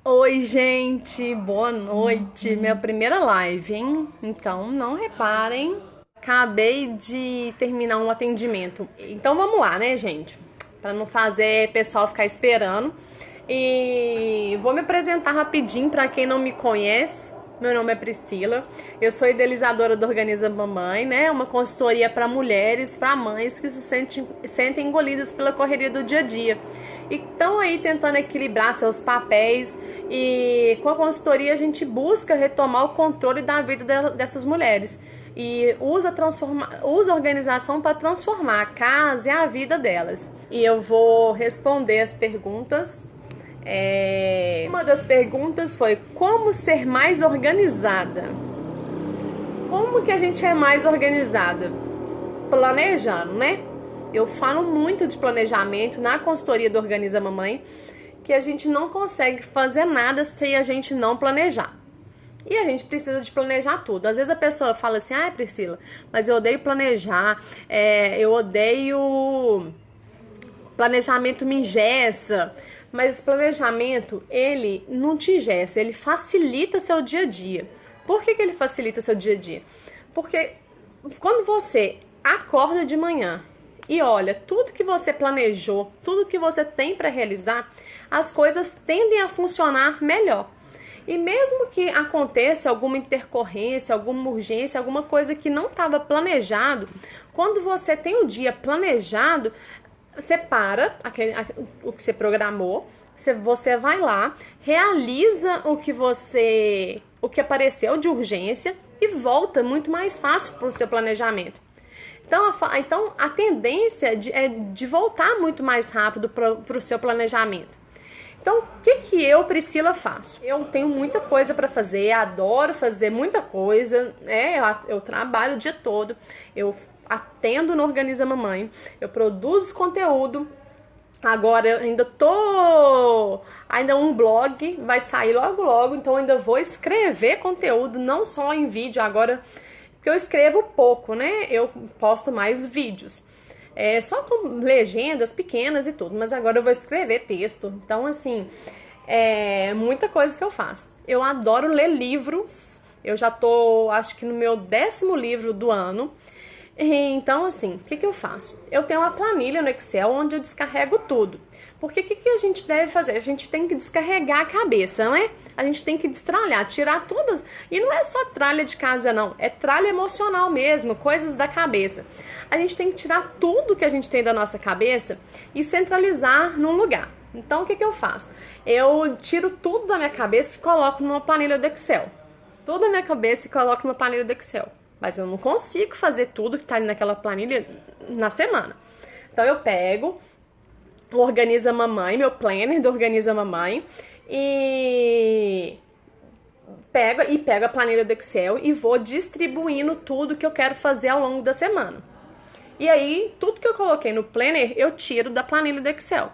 Oi, gente, boa noite. Minha primeira live, hein? Então, não reparem, acabei de terminar um atendimento. Então, vamos lá, né, gente? Para não fazer o pessoal ficar esperando. E vou me apresentar rapidinho para quem não me conhece. Meu nome é Priscila, eu sou idealizadora do Organiza Mamãe, né? Uma consultoria para mulheres, para mães que sentem engolidas pela correria do dia a dia. E estão aí tentando equilibrar seus papéis e com a consultoria a gente busca retomar o controle da vida dessas mulheres. E usa a organização para transformar a casa e a vida delas. E eu vou responder as perguntas. Uma das perguntas foi como ser mais organizada? Como que a gente é mais organizada? Planejando, né? Eu falo muito de planejamento na consultoria do Organiza Mamãe, que a gente não consegue fazer nada se a gente não planejar. E a gente precisa de planejar tudo. Às vezes a pessoa fala assim, Priscila, mas eu odeio planejar, eu odeio planejamento, me engessa. Mas planejamento, ele não te engessa, ele facilita seu dia a dia. Por que ele facilita seu dia a dia? Porque quando você acorda de manhã e olha tudo que você planejou, tudo que você tem para realizar, as coisas tendem a funcionar melhor. E mesmo que aconteça alguma intercorrência, alguma urgência, alguma coisa que não estava planejado, quando você tem o dia planejado, você para o que você programou, você vai lá, realiza o que apareceu de urgência e volta muito mais fácil para o seu planejamento. Então a tendência é de voltar muito mais rápido para o seu planejamento. Então, o que eu, Priscila, faço? Eu tenho muita coisa para fazer, adoro fazer muita coisa, né? Eu trabalho o dia todo, eu atendo no Organiza Mamãe, eu produzo conteúdo. Agora eu ainda um blog vai sair logo, então eu ainda vou escrever conteúdo, não só em vídeo agora, porque eu escrevo pouco, né? Eu posto mais vídeos. Só com legendas pequenas e tudo, mas agora eu vou escrever texto. Então, assim, muita coisa que eu faço. Eu adoro ler livros. Eu já tô, acho que no meu 10º livro do ano. Então, assim, o que eu faço? Eu tenho uma planilha no Excel onde eu descarrego tudo. Porque o que a gente deve fazer? A gente tem que descarregar a cabeça, não é? A gente tem que destralhar, tirar tudo. E não é só tralha de casa, não. É tralha emocional mesmo, coisas da cabeça. A gente tem que tirar tudo que a gente tem da nossa cabeça e centralizar num lugar. Então, o que eu faço? Eu tiro tudo da minha cabeça e coloco numa planilha do Excel. Tudo da minha cabeça e coloco numa planilha do Excel. Mas eu não consigo fazer tudo que tá ali naquela planilha na semana. Então eu pego o Organiza Mamãe, meu planner do Organiza Mamãe, e pego a planilha do Excel e vou distribuindo tudo que eu quero fazer ao longo da semana. E aí, tudo que eu coloquei no planner, eu tiro da planilha do Excel.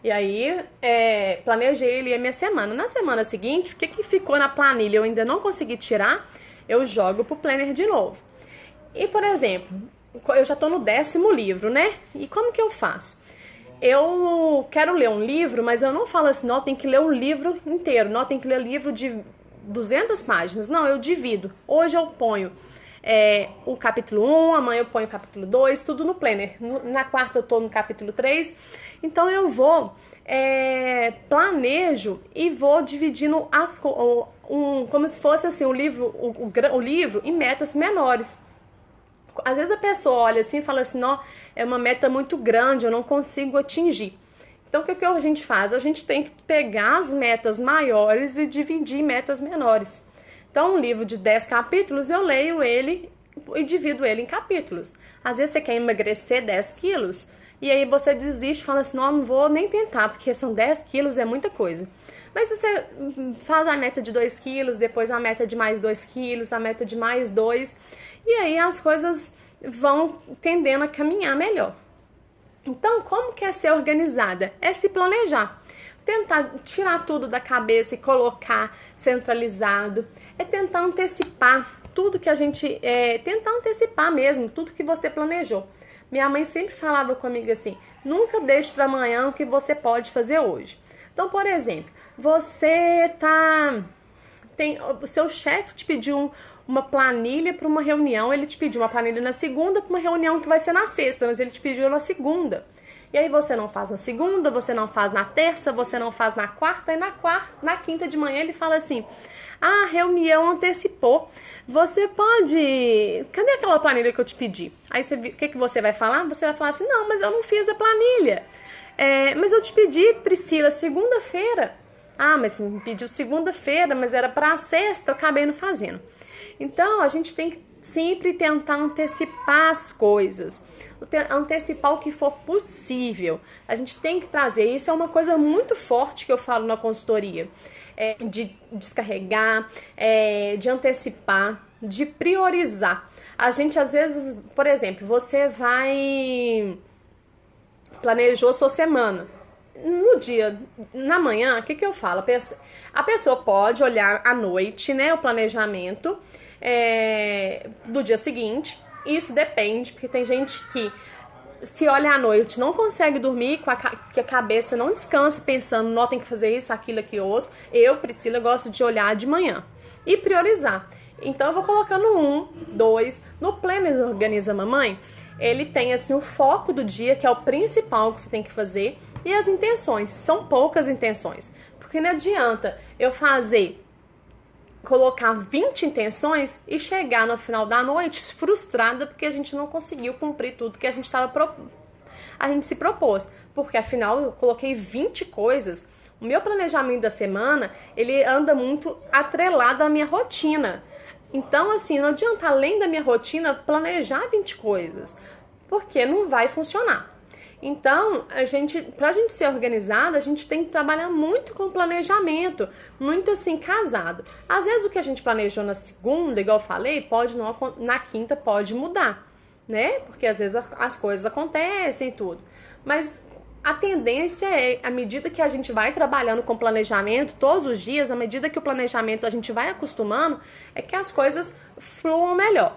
E aí, planejei ali a minha semana. Na semana seguinte, o que ficou na planilha eu ainda não consegui tirar, eu jogo pro planner de novo. E, por exemplo, eu já tô no 10º livro, né? E como que eu faço? Eu quero ler um livro, mas eu não falo assim, não, tem que ler um livro inteiro, não, tem que ler um livro de 200 páginas. Não, eu divido. Hoje eu ponho o capítulo 1, amanhã eu ponho o capítulo 2, tudo no planner. Na quarta eu tô no capítulo 3. Então eu vou, planejo e vou dividindo como se fosse assim, o livro em metas menores. Às vezes a pessoa olha assim e fala assim, não, é uma meta muito grande, eu não consigo atingir. Então o que a gente faz? A gente tem que pegar as metas maiores e dividir em metas menores. Então um livro de 10 capítulos, eu leio ele e divido ele em capítulos. Às vezes você quer emagrecer 10 quilos e aí você desiste e fala assim, não vou nem tentar, porque são 10 quilos, é muita coisa. Mas você faz a meta de 2 quilos, depois a meta de mais 2 quilos, a meta de mais 2, e aí as coisas vão tendendo a caminhar melhor. Então, como que é ser organizada? É se planejar. Tentar tirar tudo da cabeça e colocar centralizado. É tentar antecipar tudo que a gente... tentar antecipar mesmo tudo que você planejou. Minha mãe sempre falava comigo assim, nunca deixe para amanhã o que você pode fazer hoje. Então, por exemplo, o seu chefe te pediu uma planilha para uma reunião, ele te pediu uma planilha na segunda para uma reunião que vai ser na sexta, mas ele te pediu na segunda. E aí você não faz na segunda, você não faz na terça, você não faz na quarta, e na quinta de manhã ele fala assim: a reunião antecipou. Você pode... Cadê aquela planilha que eu te pedi? Aí o que você vai falar? Você vai falar assim: não, mas eu não fiz a planilha. Mas eu te pedi, Priscila, segunda-feira. Ah, mas me pediu segunda-feira, mas era para sexta, eu acabei não fazendo. Então, a gente tem que sempre tentar antecipar as coisas, antecipar o que for possível. A gente tem que trazer, isso é uma coisa muito forte que eu falo na consultoria, de descarregar, de antecipar, de priorizar. A gente às vezes, por exemplo, você planejou sua semana. Na manhã, o que eu falo? A pessoa pode olhar à noite, né, o planejamento do dia seguinte. Isso depende, porque tem gente que se olha à noite não consegue dormir, que a cabeça não descansa pensando, não, tem que fazer isso, aquilo, aquilo, outro. Eu, Priscila, gosto de olhar de manhã e priorizar. Então eu vou colocando 1, 2, no Planner Organiza Mamãe, ele tem assim o foco do dia, que é o principal que você tem que fazer, e as intenções, são poucas intenções, porque não adianta eu colocar 20 intenções e chegar no final da noite frustrada porque a gente não conseguiu cumprir tudo que a gente se propôs, porque afinal eu coloquei 20 coisas. O meu planejamento da semana, ele anda muito atrelado à minha rotina. Então, assim, não adianta, além da minha rotina, planejar 20 coisas, porque não vai funcionar. Então, pra gente ser organizada, a gente tem que trabalhar muito com planejamento, muito assim, casado. Às vezes o que a gente planejou na segunda, igual eu falei, na quinta pode mudar, né? Porque às vezes as coisas acontecem e tudo. Mas a tendência é, à medida que a gente vai trabalhando com planejamento todos os dias, à medida que o planejamento a gente vai acostumando, é que as coisas fluam melhor.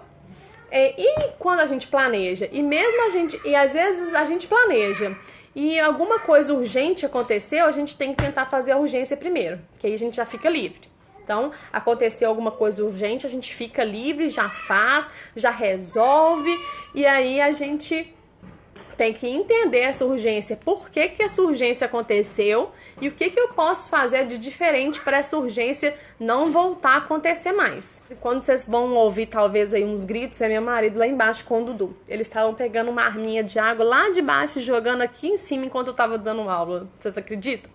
E quando a gente planeja, e às vezes a gente planeja e alguma coisa urgente aconteceu, a gente tem que tentar fazer a urgência primeiro, que aí a gente já fica livre. Então, aconteceu alguma coisa urgente, a gente fica livre, já faz, já resolve, e aí a gente tem que entender essa urgência, por que essa urgência aconteceu e o que eu posso fazer de diferente para essa urgência não voltar a acontecer mais. Quando vocês vão ouvir talvez aí uns gritos, é meu marido lá embaixo com o Dudu. Eles estavam pegando uma arminha de água lá de baixo e jogando aqui em cima enquanto eu tava dando aula. Vocês acreditam?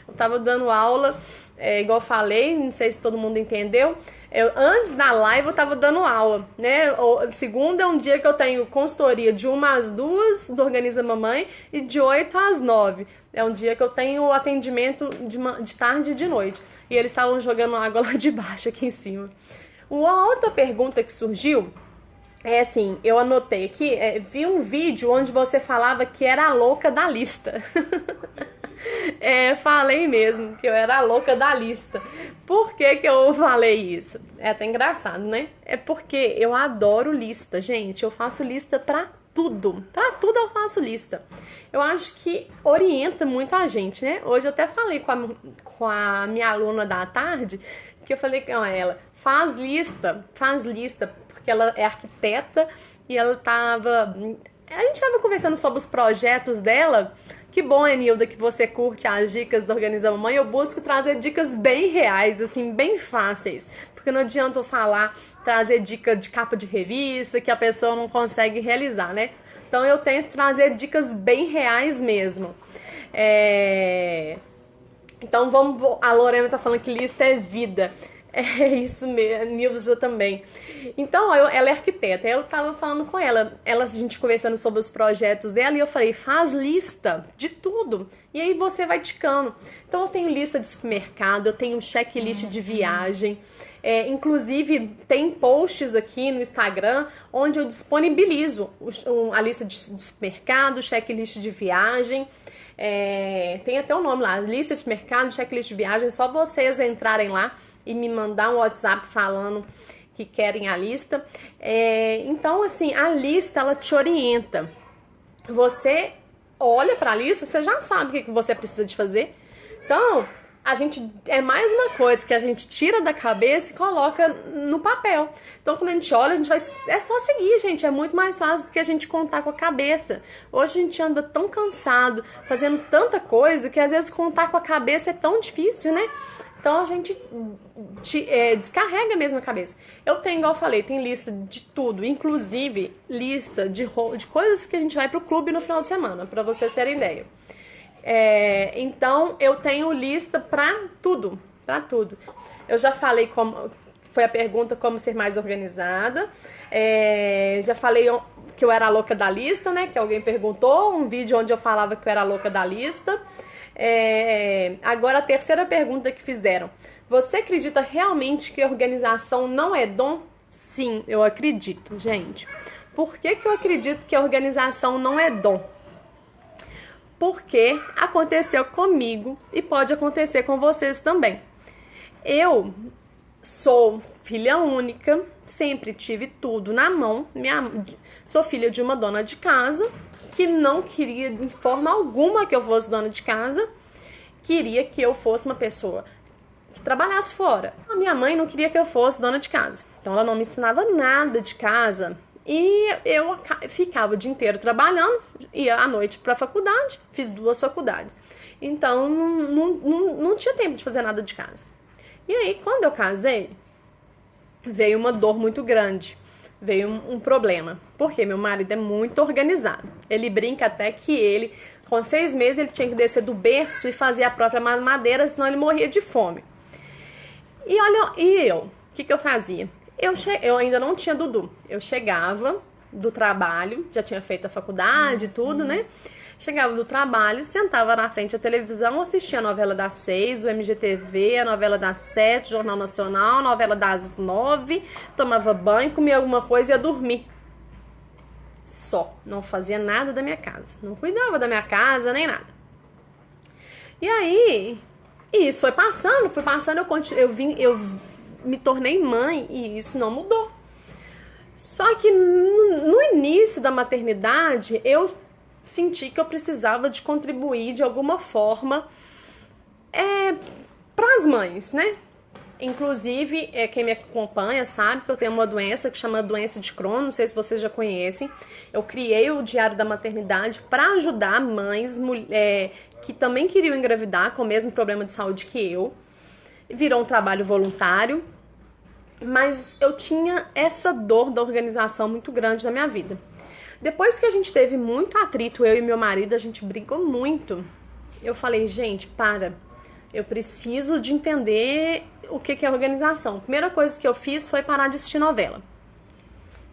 Eu tava dando aula, igual eu falei, não sei se todo mundo entendeu. Antes da live eu tava dando aula, né? Segunda é um dia que eu tenho consultoria de 1 às 2 do Organiza Mamãe e de 8 às 9. É um dia que eu tenho atendimento de tarde e de noite. E eles estavam jogando água lá de baixo, aqui em cima. Uma outra pergunta que surgiu é assim, eu anotei aqui, vi um vídeo onde você falava que era a louca da lista. Falei mesmo que eu era a louca da lista. Por que eu falei isso? É até engraçado, né? É porque eu adoro lista, gente. Eu faço lista pra tudo. Pra tudo eu faço lista. Eu acho que orienta muito a gente, né? Hoje eu até falei com a minha aluna da tarde, que eu falei com ela, faz lista, porque ela é arquiteta e a gente tava conversando sobre os projetos dela. Que bom, Enilda, que você curte as dicas do Organiza Mamãe. Eu busco trazer dicas bem reais, assim, bem fáceis. Porque não adianta eu trazer dica de capa de revista que a pessoa não consegue realizar, né? Então eu tento trazer dicas bem reais mesmo. Então a Lorena tá falando que lista é vida. É isso mesmo, Nilza também. Então, ela é arquiteta, eu tava falando com ela, a gente conversando sobre os projetos dela, e eu falei, faz lista de tudo, e aí você vai ticando. Então, eu tenho lista de supermercado, eu tenho checklist de viagem, inclusive tem posts aqui no Instagram, onde eu disponibilizo a lista de supermercado, checklist de viagem, tem até o nome lá, lista de supermercado, checklist de viagem, só vocês entrarem lá e me mandar um WhatsApp falando que querem a lista. Então, assim, a lista, ela te orienta. Você olha para a lista, você já sabe o que você precisa de fazer. Então, a gente é mais uma coisa que a gente tira da cabeça e coloca no papel. Então, quando a gente olha, a gente vai. É só seguir, gente. É muito mais fácil do que a gente contar com a cabeça. Hoje a gente anda tão cansado, fazendo tanta coisa, que às vezes contar com a cabeça é tão difícil, né? Então a gente descarrega mesmo a cabeça. Eu tenho, igual eu falei, tem lista de tudo, inclusive lista de coisas que a gente vai pro clube no final de semana, pra vocês terem ideia. Então eu tenho lista pra tudo, pra tudo. Eu já falei como foi a pergunta como ser mais organizada. Já falei que eu era a louca da lista, né? Que alguém perguntou, um vídeo onde eu falava que eu era a louca da lista. Agora a terceira pergunta que fizeram. Você acredita realmente que organização não é dom? Sim, eu acredito, gente. Por que eu acredito que a organização não é dom? Porque aconteceu comigo e pode acontecer com vocês também. Eu sou filha única, sempre tive tudo na mão. Sou filha de uma dona de casa que não queria de forma alguma que eu fosse dona de casa, queria que eu fosse uma pessoa que trabalhasse fora. A minha mãe não queria que eu fosse dona de casa, então ela não me ensinava nada de casa. E eu ficava o dia inteiro trabalhando, ia à noite para a faculdade, fiz 2 faculdades. Então, não tinha tempo de fazer nada de casa. E aí, quando eu casei, veio uma dor muito grande, veio um problema. Porque meu marido é muito organizado. Ele brinca até que ele, com 6 meses, ele tinha que descer do berço e fazer a própria mamadeira, senão ele morria de fome. E olha, o que eu fazia? Eu ainda não tinha Dudu. Eu chegava do trabalho, já tinha feito a faculdade e tudo, né? Chegava do trabalho, sentava na frente da televisão, assistia a novela das 6, o MGTV, a novela das 7, Jornal Nacional, a novela das 9, tomava banho, comia alguma coisa e ia dormir. Só. Não fazia nada da minha casa. Não cuidava da minha casa, nem nada. E aí, isso foi passando, eu me tornei mãe e isso não mudou. Só que no início da maternidade, eu senti que eu precisava de contribuir de alguma forma para as mães, né? Inclusive, quem me acompanha sabe que eu tenho uma doença que chama doença de Crohn, não sei se vocês já conhecem. Eu criei o Diário da Maternidade para ajudar mães que também queriam engravidar com o mesmo problema de saúde que eu. Virou um trabalho voluntário, mas eu tinha essa dor da organização muito grande na minha vida. Depois que a gente teve muito atrito, eu e meu marido, a gente brigou muito. Eu falei, gente, eu preciso de entender o que é organização. A primeira coisa que eu fiz foi parar de assistir novela.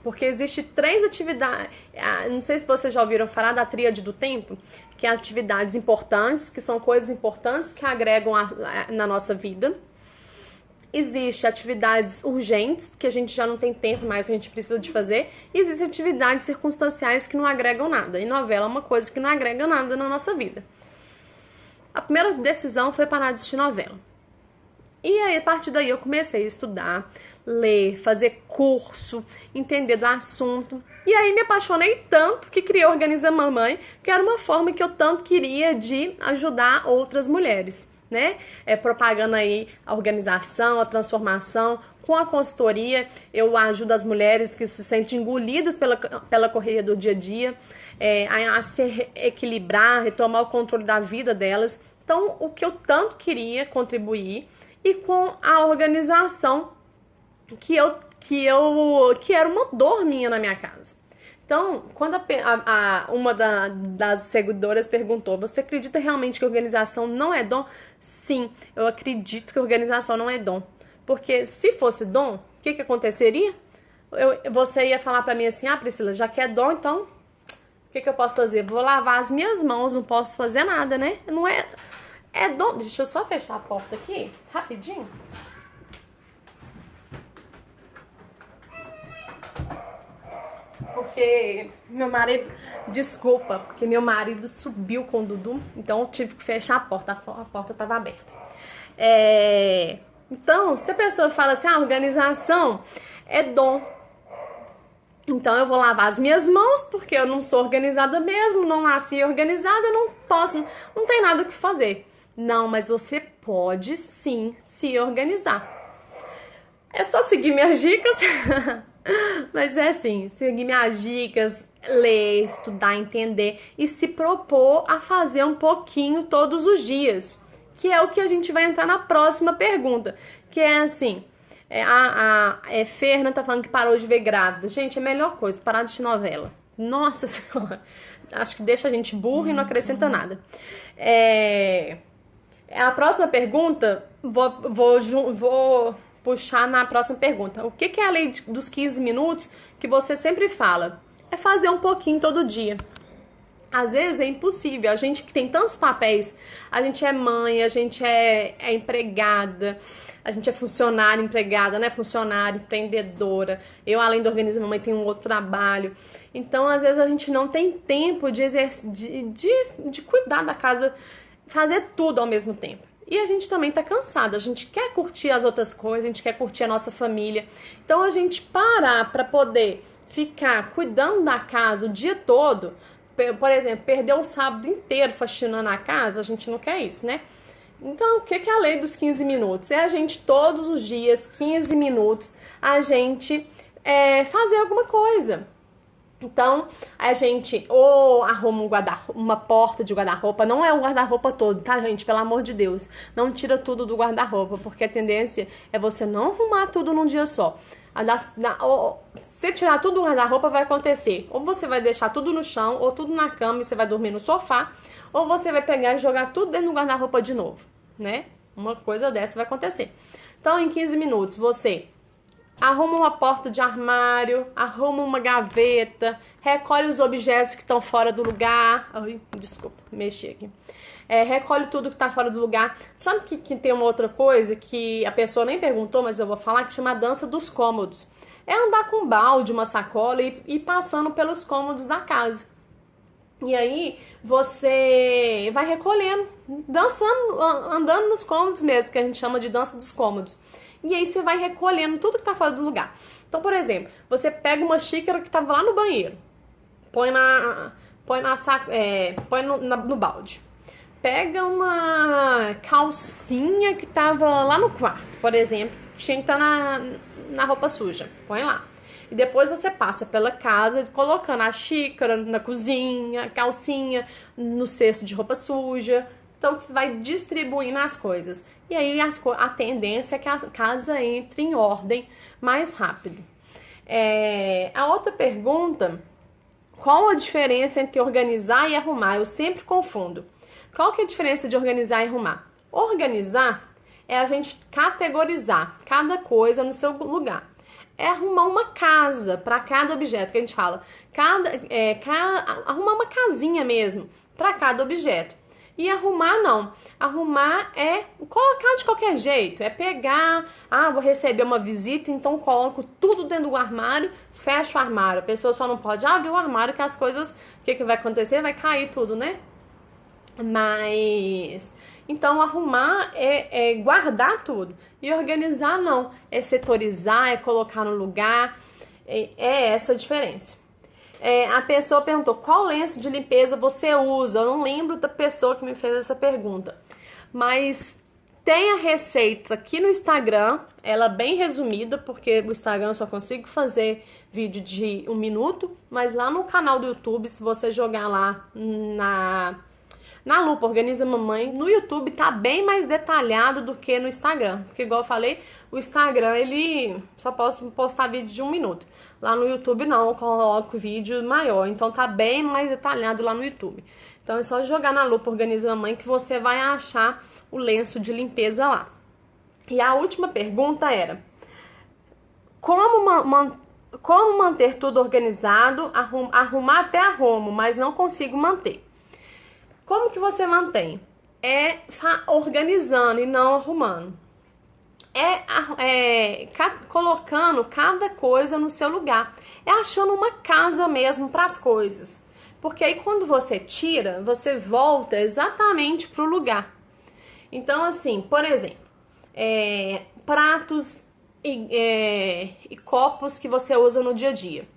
Porque existe 3 atividades, não sei se vocês já ouviram falar da tríade do tempo, que é atividades importantes, que são coisas importantes que agregam na nossa vida. Existe atividades urgentes, que a gente já não tem tempo mais, que a gente precisa de fazer. E existem atividades circunstanciais que não agregam nada. E novela é uma coisa que não agrega nada na nossa vida. A primeira decisão foi parar de assistir novela. E aí, a partir daí, eu comecei a estudar, ler, fazer curso, entender do assunto. E aí, me apaixonei tanto que criei Organiza Mamãe, que era uma forma que eu tanto queria de ajudar outras mulheres, né? Propagando aí a organização, a transformação. Com a consultoria, eu ajudo as mulheres que se sentem engolidas pela correria do dia a dia, a se equilibrar, retomar o controle da vida delas. Então, o que eu tanto queria contribuir, e com a organização que era uma dor minha na minha casa. Então, quando uma das seguidoras perguntou, você acredita realmente que organização não é dom? Sim, eu acredito que organização não é dom. Porque se fosse dom, o que aconteceria? Você ia falar pra mim assim, Priscila, já que é dom, então o que eu posso fazer? Vou lavar as minhas mãos, não posso fazer nada, né? Não é dom. Deixa eu só fechar a porta aqui, rapidinho. Porque porque meu marido subiu com o Dudu, então eu tive que fechar a porta estava aberta. Então, se a pessoa fala assim, organização é dom, então eu vou lavar as minhas mãos, porque eu não sou organizada mesmo, não nasci organizada, não tem nada o que fazer, Não, mas você pode sim se organizar. É só seguir minhas dicas. Mas é assim, seguir minhas dicas, ler, estudar, entender e se propor a fazer um pouquinho todos os dias. Que é o que a gente vai entrar na próxima pergunta. Que é assim, Ferna tá falando que parou de ver grávida. Gente, é a melhor coisa, parar de assistir novela. Nossa Senhora, acho que deixa a gente burra e não acrescenta nada. A próxima pergunta, vou puxar na próxima pergunta. O que é a lei dos 15 minutos que você sempre fala? É fazer um pouquinho todo dia. Às vezes é impossível. A gente que tem tantos papéis, a gente é mãe, a gente é empregada, a gente é funcionária, empregada, né? Funcionária, empreendedora. Eu, além de organizar minha mãe, tenho um outro trabalho. Então, às vezes, a gente não tem tempo de cuidar da casa, fazer tudo ao mesmo tempo. E a gente também tá cansada, a gente quer curtir as outras coisas, a gente quer curtir a nossa família. Então, a gente parar pra poder ficar cuidando da casa o dia todo, por exemplo, perder o sábado inteiro faxinando a casa, a gente não quer isso, né? Então, o que é a lei dos 15 minutos? É a gente, todos os dias, 15 minutos, a gente fazer alguma coisa. Então, a gente ou arruma uma porta de guarda-roupa, não é o guarda-roupa todo, tá, gente? Pelo amor de Deus, não tira tudo do guarda-roupa, porque a tendência é você não arrumar tudo num dia só. Se tirar tudo do guarda-roupa, vai acontecer. Ou você vai deixar tudo no chão, ou tudo na cama e você vai dormir no sofá, ou você vai pegar e jogar tudo dentro do guarda-roupa de novo, né? Uma coisa dessa vai acontecer. Então, em 15 minutos, você arruma uma porta de armário, arruma uma gaveta, recolhe os objetos que estão fora do lugar. Ai, desculpa, mexi aqui. Recolhe tudo que está fora do lugar. Sabe que tem uma outra coisa que a pessoa nem perguntou, mas eu vou falar, que chama a dança dos cômodos. É andar com um balde, uma sacola e ir passando pelos cômodos da casa. E aí você vai recolhendo, dançando, andando nos cômodos mesmo, que a gente chama de dança dos cômodos. E aí você vai recolhendo tudo que tá fora do lugar. Então, por exemplo, você pega uma xícara que tava lá no banheiro, põe no balde. Pega uma calcinha que tava lá no quarto, por exemplo, tinha que estar na roupa suja, põe lá. E depois você passa pela casa colocando a xícara na cozinha, a calcinha no cesto de roupa suja. Então você vai distribuindo as coisas. E aí a tendência é que a casa entre em ordem mais rápido. A outra pergunta, qual a diferença entre organizar e arrumar? Eu sempre confundo. Qual que é a diferença de organizar e arrumar? Organizar é a gente categorizar cada coisa no seu lugar. É arrumar uma casa para cada objeto, que a gente fala. Arrumar uma casinha mesmo para cada objeto. E arrumar não. Arrumar é colocar de qualquer jeito. É pegar, vou receber uma visita, então coloco tudo dentro do armário, fecho o armário. A pessoa só não pode abrir o armário, que as coisas, o que vai acontecer? Vai cair tudo, né? Mas então arrumar é guardar tudo. E organizar não. É setorizar, é colocar no lugar. É essa a diferença. A pessoa perguntou qual lenço de limpeza você usa. Eu não lembro da pessoa que me fez essa pergunta. Mas tem a receita aqui no Instagram. Ela é bem resumida, porque o Instagram eu só consigo fazer vídeo de 1 minuto. Mas lá no canal do YouTube, se você jogar lá na lupa Organiza Mamãe, no YouTube tá bem mais detalhado do que no Instagram. Porque, igual eu falei, o Instagram, ele só posso postar vídeo de 1 minuto. Lá no YouTube não, eu coloco vídeo maior. Então tá bem mais detalhado lá no YouTube. Então é só jogar na lupa Organiza Mamãe que você vai achar o lenço de limpeza lá. E a última pergunta era: como manter tudo organizado? Arrumar até arrumo, mas não consigo manter. Como que você mantém? Organizando e não arrumando. Colocando cada coisa no seu lugar. É achando uma casa mesmo para as coisas. Porque aí quando você tira, você volta exatamente para o lugar. Então, assim, por exemplo, pratos e copos que você usa no dia a dia.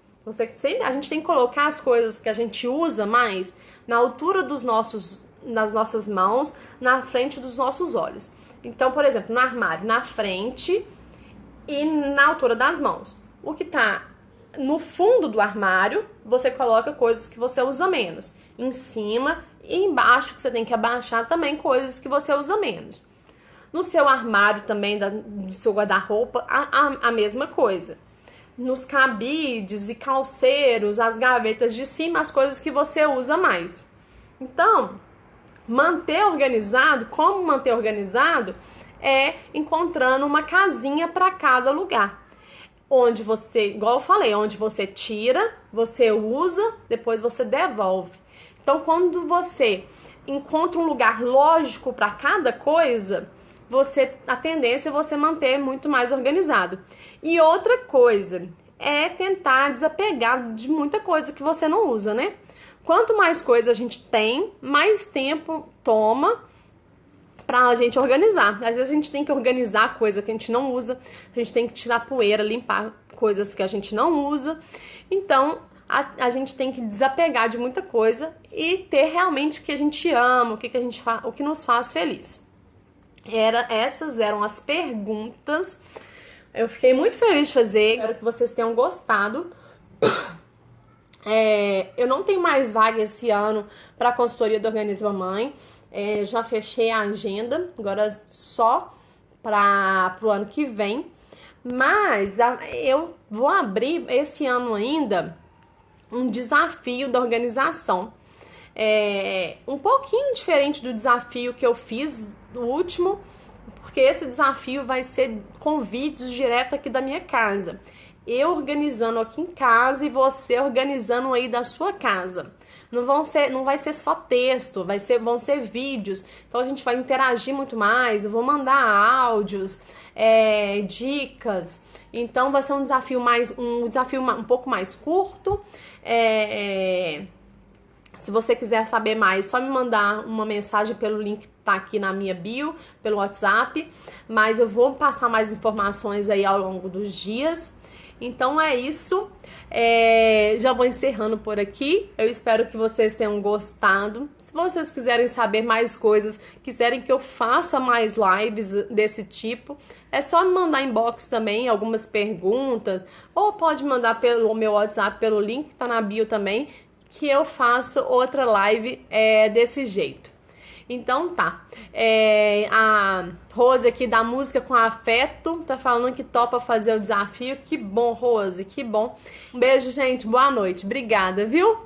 A gente tem que colocar as coisas que a gente usa mais na altura dos nossos nas nossas mãos, na frente dos nossos olhos. Então, por exemplo, no armário, na frente e na altura das mãos. O que tá no fundo do armário, você coloca coisas que você usa menos. Em cima e embaixo, que você tem que abaixar também, coisas que você usa menos. No seu armário também, do seu guarda-roupa, a mesma coisa. Nos cabides e calceiros, as gavetas de cima, as coisas que você usa mais. Então, manter organizado, como manter organizado, é encontrando uma casinha para cada lugar. Onde você, igual eu falei, onde você tira, você usa, depois você devolve. Então, quando você encontra um lugar lógico para cada coisa, a tendência é você manter muito mais organizado. E outra coisa é tentar desapegar de muita coisa que você não usa, né? Quanto mais coisa a gente tem, mais tempo toma pra gente organizar. Às vezes a gente tem que organizar coisa que a gente não usa, a gente tem que tirar poeira, limpar coisas que a gente não usa. Então, a gente tem que desapegar de muita coisa e ter realmente o que a gente ama, o que nos faz feliz. Essas eram as perguntas. Eu fiquei muito feliz de fazer. Espero que vocês tenham gostado. Eu não tenho mais vaga esse ano para a consultoria do Organize Mamãe. Já fechei a agenda, agora só para o ano que vem. Mas eu vou abrir esse ano ainda um desafio da organização. Um pouquinho diferente do desafio que eu fiz no último, porque esse desafio vai ser com vídeos direto aqui da minha casa. Eu organizando aqui em casa e você organizando aí da sua casa. Não vai ser só texto, vão ser vídeos. Então a gente vai interagir muito mais. Eu vou mandar áudios, dicas. Então vai ser um desafio um pouco mais curto. Se você quiser saber mais, só me mandar uma mensagem pelo link que tá aqui na minha bio, pelo WhatsApp. Mas eu vou passar mais informações aí ao longo dos dias. Então é isso. Já vou encerrando por aqui. Eu espero que vocês tenham gostado. Se vocês quiserem saber mais coisas, quiserem que eu faça mais lives desse tipo, é só me mandar inbox também, algumas perguntas. Ou pode mandar pelo meu WhatsApp, pelo link que tá na bio também, que eu faço outra live desse jeito. Então tá. A Rose aqui da Música com Afeto tá falando que topa fazer o desafio. Que bom, Rose, que bom. Um beijo, gente. Boa noite. Obrigada, viu?